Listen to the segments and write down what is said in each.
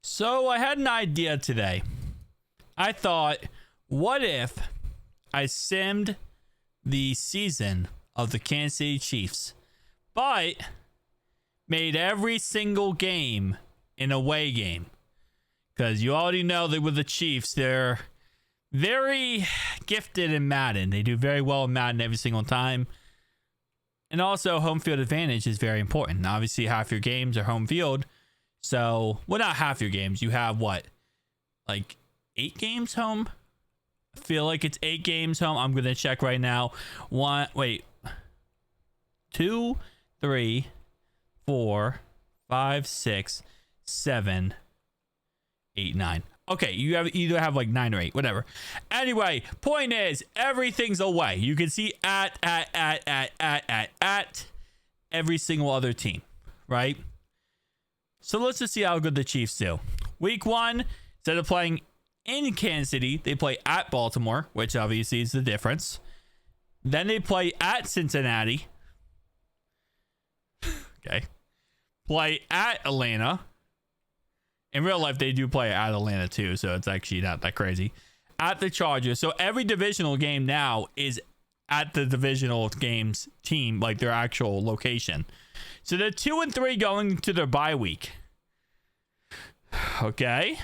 So I had an idea today. I thought, what if I simmed the season of the Kansas City Chiefs, but made every single game an away game? Because you already know that with the Chiefs, they're very gifted in Madden. They do very well in Madden every single time. And also, home field advantage is very important. Now, obviously, half your games are home field. So, well, not half your games. You have what? Like 8 games home? I feel like it's 8 games home. I'm going to check right now. 2, 3, 4, 5, 6, 7, 8, 9. Okay, you either have like 9 or 8, whatever. Anyway, point is, everything's away. You can see at every single other team, right? So let's just see how good the Chiefs do. Week 1, instead of playing in Kansas City, they play at Baltimore, which obviously is the difference. Then they play at Cincinnati. Okay. Play at Atlanta. In real life, they do play at Atlanta too, so it's actually not that crazy. At the Chargers. So every divisional game now is at the divisional games team, like their actual location. So they're 2-3 going to their bye week. Okay.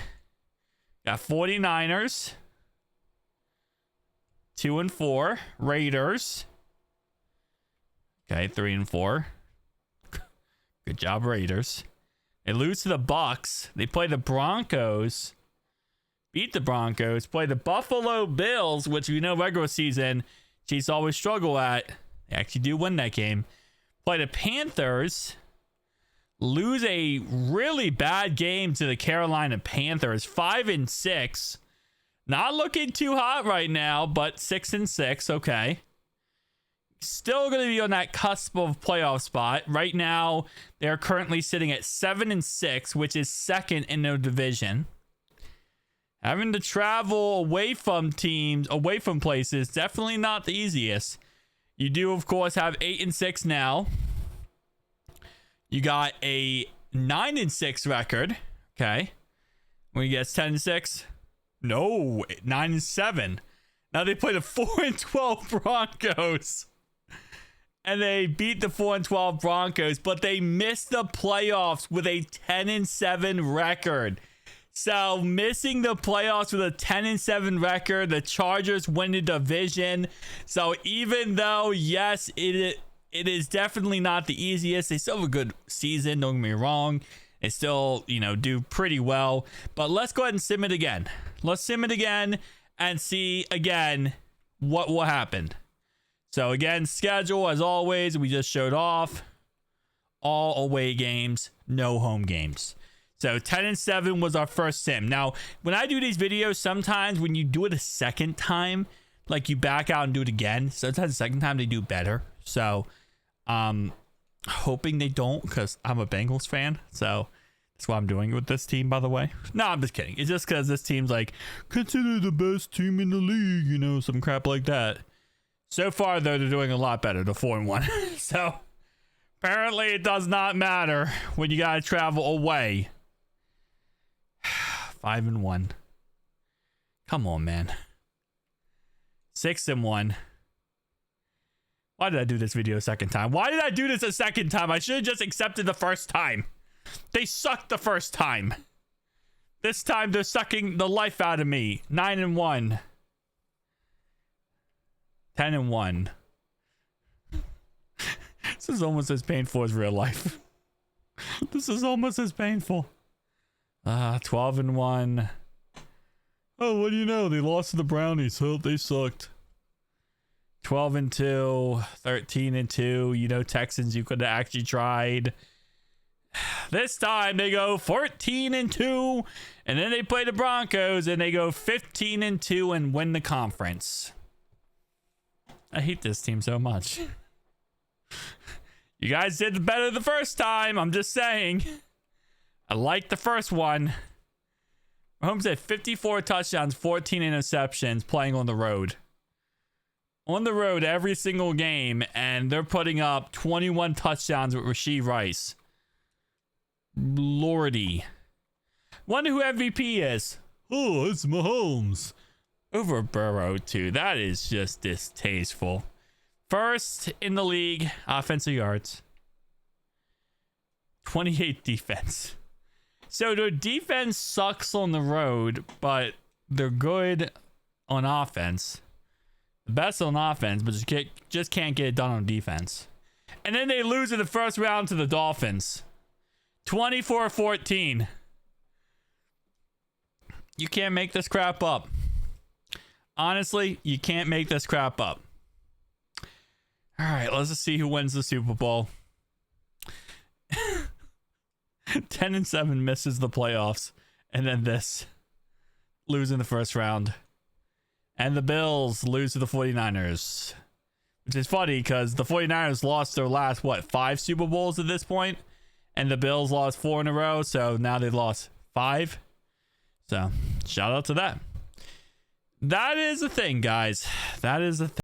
Got 49ers. 2-4. Raiders. Okay, 3-4. Good job, Raiders. They lose to the Bucks. They play the Broncos. Beat the Broncos. Play the Buffalo Bills, which we know regular season Chiefs always struggle at. They actually do win that game. Play the Panthers. Lose a really bad game to the Carolina Panthers. 5-6. Not looking too hot right now, but 6-6. Okay. Still going to be on that cusp of playoff spot. Right now, they're currently sitting at 7-6, which is second in their division. Having to travel away from teams, away from places, definitely not the easiest. You do, of course, have 8-6 now. You got a 9-6 record. Okay. When you get 10-6. No, 9-7. Now they play the 4-12 Broncos. And they beat the 4-12 Broncos, but they missed the playoffs with a 10-7 record. So missing the playoffs with a 10-7 record, the Chargers win the division. So even though, yes, it is definitely not the easiest, they still have a good season, don't get me wrong. They still, do pretty well. But let's go ahead and sim it again. Let's sim it again and see again what will happen. So again, schedule as always, we just showed off. All away games, no home games. So 10-7 was our first sim. Now, when I do these videos, sometimes when you do it a second time, like you back out and do it again, sometimes the second time they do better. So hoping they don't, because I'm a Bengals fan. So that's why I'm doing it with this team, by the way. No, I'm just kidding. It's just because this team's like, consider the best team in the league, some crap like that. So far, though, they're doing a lot better. They're 4-1. So apparently it does not matter when you got to travel away. 5-1. Come on, man. 6-1. Why did I do this video a second time? Why did I do this a second time? I should have just accepted the first time. They sucked the first time. This time they're sucking the life out of me. 9-1. 10-1. This is almost as painful as real life. This is almost as painful. 12-1. Oh, what do you know? They lost to the Brownies. Oh, they sucked. 12-2. 13-2. Texans, you could have actually tried. This time they go 14-2. And then they play the Broncos and they go 15-2 and win the conference. I hate this team so much. You guys did better the first time. I'm just saying. I like the first one. Mahomes had 54 touchdowns, 14 interceptions playing on the road. On the road every single game, and they're putting up 21 touchdowns with Rashee Rice. Lordy. Wonder who MVP is. Oh, it's Mahomes. Over Burrow, too. That is just distasteful. First in the league, offensive yards. 28 defense. So their defense sucks on the road, but they're good on offense. The best on offense, but just can't get it done on defense. And then they lose in the first round to the Dolphins. 24-14. You can't make this crap up. Honestly, you can't make this crap up. All right, let's just see who wins the Super Bowl. 10-7 misses the playoffs. And then this. Lose in the first round. And the Bills lose to the 49ers. Which is funny because the 49ers lost their last, 5 Super Bowls at this point? And the Bills lost 4 in a row. So now they've lost 5. So shout out to that. That is a thing, guys. That is a thing.